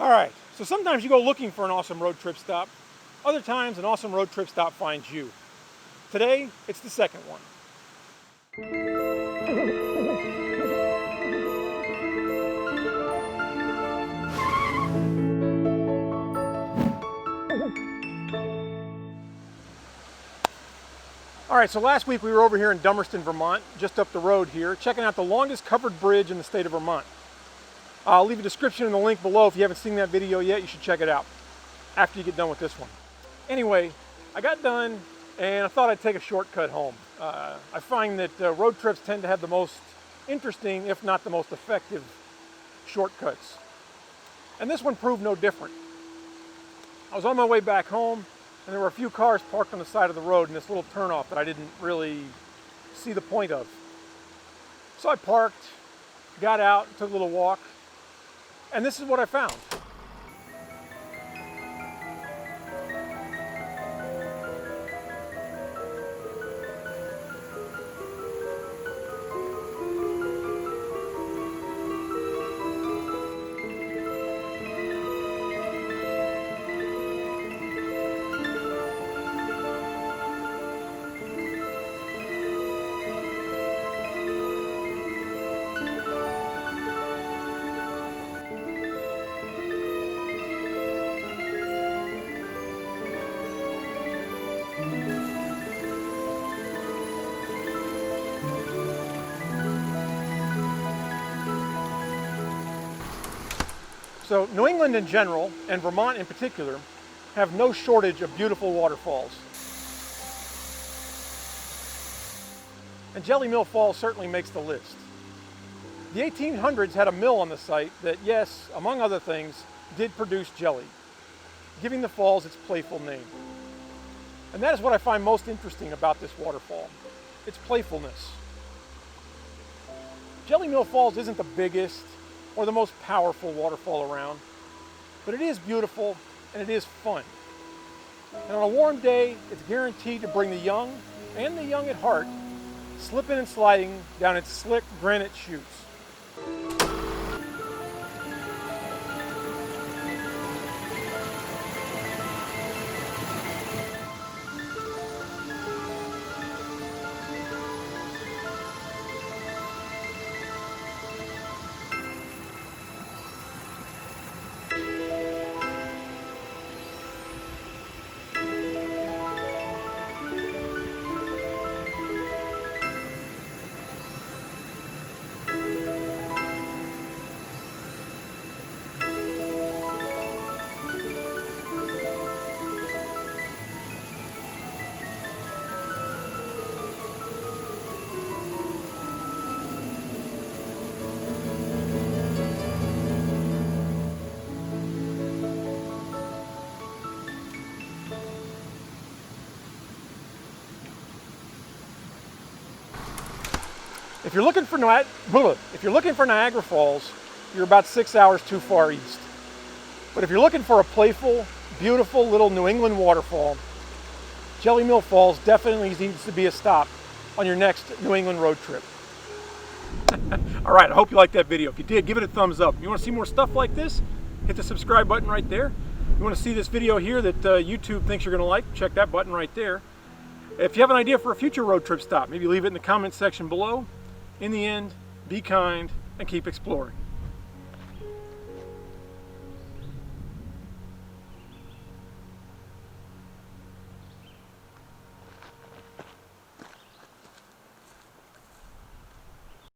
All right, so sometimes you go looking for an awesome road trip stop. Other times, an awesome road trip stop finds you. Today, it's the second one. All right, so last week we were over here in Dummerston, Vermont, just up the road here, checking out the longest covered bridge in the state of Vermont. I'll leave a description and the link below. If you haven't seen that video yet, you should check it out after you get done with this one. Anyway, I got done and I thought I'd take a shortcut home. I find that road trips tend to have the most interesting, if not the most effective, shortcuts. And this one proved no different. I was on my way back home and there were a few cars parked on the side of the road in this little turnoff that I didn't really see the point of. So I parked, got out, took a little walk, and this is what I found. So New England in general, and Vermont in particular, have no shortage of beautiful waterfalls. And Jelly Mill Falls certainly makes the list. The 1800s had a mill on the site that, yes, among other things, did produce jelly, giving the falls its playful name. And that is what I find most interesting about this waterfall, its playfulness. Jelly Mill Falls isn't the biggest or the most powerful waterfall around, but it is beautiful and it is fun. And on a warm day, it's guaranteed to bring the young, and the young at heart, slipping and sliding down its slick granite chutes. If you're looking for Niagara Falls, you're about 6 hours too far east. But if you're looking for a playful, beautiful little New England waterfall, Jelly Mill Falls definitely needs to be a stop on your next New England road trip. All right, I hope you liked that video. If you did, give it a thumbs up. If you want to see more stuff like this, hit the subscribe button right there. If you want to see this video here that YouTube thinks you're going to like, check that button right there. If you have an idea for a future road trip stop, maybe leave it in the comment section below. In the end, be kind and keep exploring.